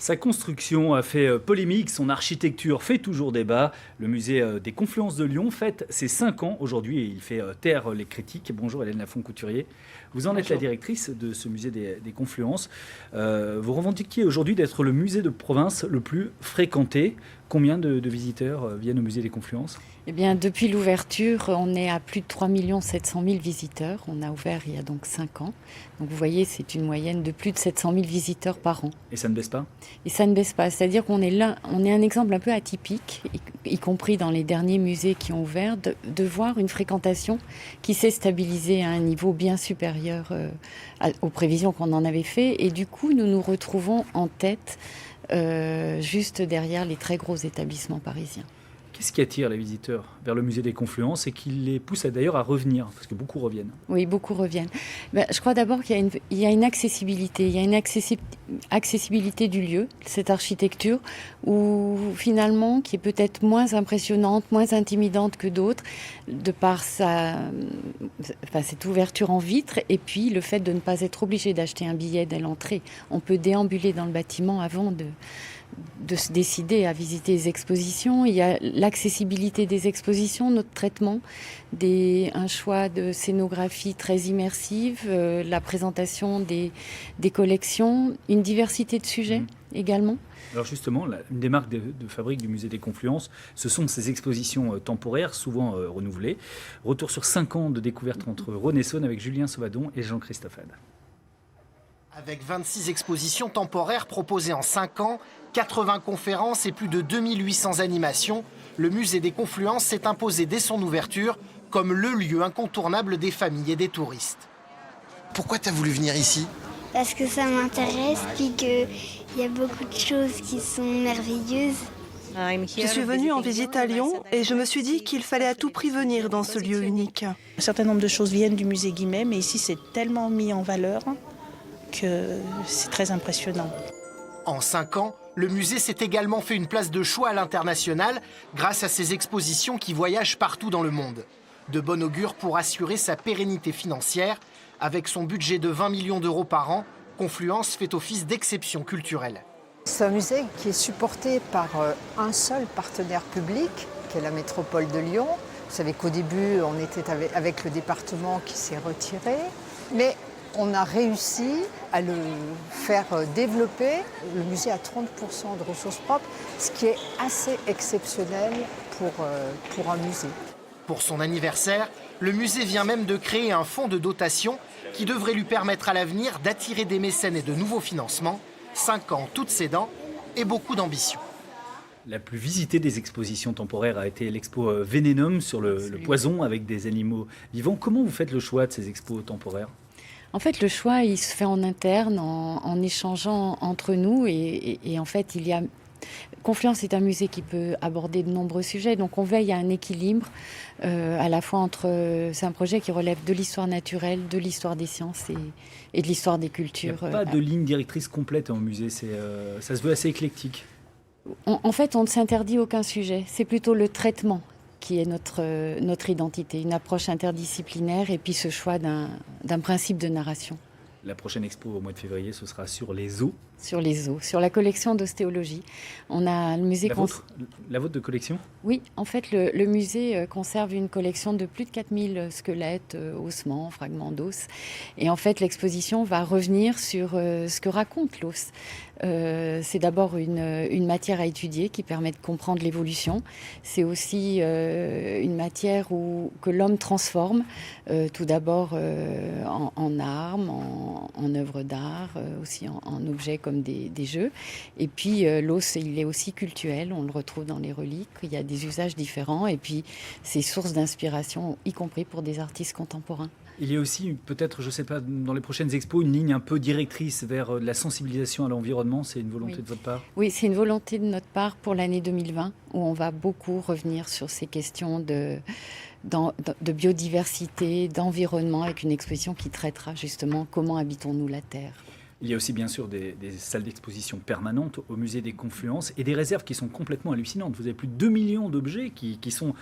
Sa construction a fait polémique, son architecture fait toujours débat. Le musée des Confluences de Lyon fête ses 5 ans aujourd'hui et il fait taire les critiques. Bonjour Hélène Lafont-Couturier. Vous en êtes la directrice de ce musée des Confluences. Vous revendiquez aujourd'hui d'être le musée de province le plus fréquenté. Combien de visiteurs viennent au musée des Confluences ? Eh bien, depuis l'ouverture, on est à plus de 3 700 000 visiteurs. On a ouvert il y a donc 5 ans. Donc vous voyez, c'est une moyenne de plus de 700 000 visiteurs par an. Et ça ne baisse pas ? Et ça ne baisse pas. C'est-à-dire qu'on est là, on est un exemple un peu atypique, y compris dans les derniers musées qui ont ouvert, de voir une fréquentation qui s'est stabilisée à un niveau bien supérieur aux prévisions qu'on en avait fait. Et du coup, nous nous retrouvons en tête, juste derrière les très gros établissements parisiens. Qu'est-ce qui attire les visiteurs vers le musée des Confluences et qui les pousse d'ailleurs à revenir ? Parce que beaucoup reviennent. Oui, beaucoup reviennent. Je crois d'abord qu'il y a une accessibilité. Il y a une accessibilité du lieu, cette architecture, où finalement, qui est peut-être moins impressionnante, moins intimidante que d'autres, de par cette ouverture en vitre, et puis le fait de ne pas être obligé d'acheter un billet dès l'entrée. On peut déambuler dans le bâtiment avant de se décider à visiter les expositions. Il y a l'accessibilité des expositions, notre traitement, un choix de scénographie très immersive, la présentation des collections, une diversité de sujets également. Alors justement, une des marques de fabrique du musée des Confluences, ce sont ces expositions temporaires, souvent renouvelées. Retour sur 5 ans de découverte entre Rhône et Saône avec Julien Sauvadon et Jean-Christophe Had. Avec 26 expositions temporaires proposées en 5 ans, 80 conférences et plus de 2800 animations, le musée des Confluences s'est imposé dès son ouverture comme le lieu incontournable des familles et des touristes. Pourquoi tu as voulu venir ici ? Parce que ça m'intéresse, puis qu'il y a beaucoup de choses qui sont merveilleuses. Je suis venue en visite à Lyon et je me suis dit qu'il fallait à tout prix venir dans ce lieu unique. Un certain nombre de choses viennent du musée Guimet, mais ici c'est tellement mis en valeur que c'est très impressionnant. En 5 ans, le musée s'est également fait une place de choix à l'international grâce à ses expositions qui voyagent partout dans le monde. De bon augure pour assurer sa pérennité financière. Avec son budget de 20 millions d'euros par an, Confluence fait office d'exception culturelle. C'est un musée qui est supporté par un seul partenaire public, qui est la métropole de Lyon. Vous savez qu'au début, on était avec le département qui s'est retiré. Mais on a réussi à le faire développer. Le musée a 30% de ressources propres, ce qui est assez exceptionnel pour un musée. Pour son anniversaire, le musée vient même de créer un fonds de dotation qui devrait lui permettre à l'avenir d'attirer des mécènes et de nouveaux financements. 5 ans, toutes ses dents et beaucoup d'ambition. La plus visitée des expositions temporaires a été l'expo Vénénum sur le poison avec des animaux vivants. Comment vous faites le choix de ces expos temporaires ? En fait, le choix, il se fait en interne, en échangeant entre nous. Et en fait, Confluence est un musée qui peut aborder de nombreux sujets. Donc, on veille à un équilibre à la fois entre... C'est un projet qui relève de l'histoire naturelle, de l'histoire des sciences et de l'histoire des cultures. Il n'y a pas de ligne directrice complète au musée. Ça se veut assez éclectique. En fait, on ne s'interdit aucun sujet. C'est plutôt le traitement qui est notre identité, une approche interdisciplinaire et puis ce choix d'un principe de narration. La prochaine expo au mois de février, ce sera sur les os. Sur les os, sur la collection d'ostéologie. On a le musée... La vôtre de collection ? Oui, en fait, le musée conserve une collection de plus de 4000 squelettes, ossements, fragments d'os. Et en fait, l'exposition va revenir sur ce que raconte l'os. C'est d'abord une matière à étudier qui permet de comprendre l'évolution. C'est aussi une matière que l'homme transforme, tout d'abord en armes, en œuvres d'art, aussi en objets comme des jeux. Et puis l'os, il est aussi cultuel, on le retrouve dans les reliques, il y a des usages différents et puis c'est source d'inspiration, y compris pour des artistes contemporains. Il y a aussi peut-être, je ne sais pas, dans les prochaines expos, une ligne un peu directrice vers la sensibilisation à l'environnement. C'est une volonté de votre part ? Oui, c'est une volonté de notre part pour l'année 2020, où on va beaucoup revenir sur ces questions de biodiversité, d'environnement, avec une exposition qui traitera justement comment habitons-nous la Terre. Il y a aussi bien sûr des salles d'exposition permanentes au musée des Confluences et des réserves qui sont complètement hallucinantes. Vous avez plus de 2 millions d'objets qui sont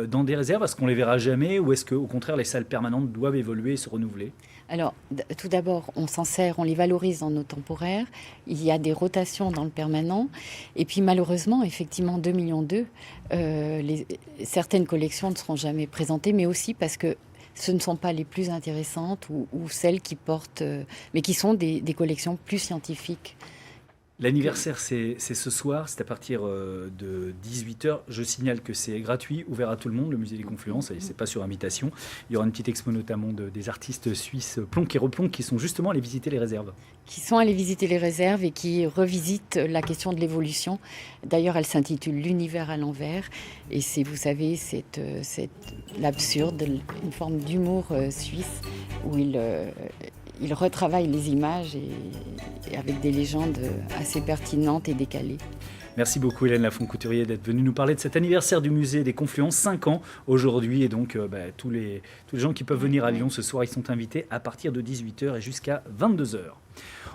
dans des réserves. Est-ce qu'on les verra jamais ou est-ce qu'au contraire les salles permanentes doivent évoluer et se renouveler ? Alors, tout d'abord, on s'en sert, on les valorise dans nos temporaires. Il y a des rotations dans le permanent. Et puis, malheureusement, effectivement, 2,2 millions, certaines collections ne seront jamais présentées, mais aussi parce que ce ne sont pas les plus intéressantes ou celles qui portent, mais qui sont des collections plus scientifiques. L'anniversaire, c'est ce soir, c'est à partir de 18h. Je signale que c'est gratuit, ouvert à tout le monde, le musée des Confluences, et c'est pas sur invitation. Il y aura une petite expo notamment des artistes suisses Plonk et Replonk qui sont justement allés visiter les réserves. Qui sont allés visiter les réserves et qui revisitent la question de l'évolution. D'ailleurs, elle s'intitule L'univers à l'envers. Et c'est, vous savez, c'est l'absurde, une forme d'humour suisse où il retravaille les images et avec des légendes assez pertinentes et décalées. Merci beaucoup Hélène Lafont-Couturier d'être venue nous parler de cet anniversaire du musée des Confluences, 5 ans aujourd'hui. Et donc tous les gens qui peuvent venir à Lyon ce soir, ils sont invités à partir de 18h et jusqu'à 22h.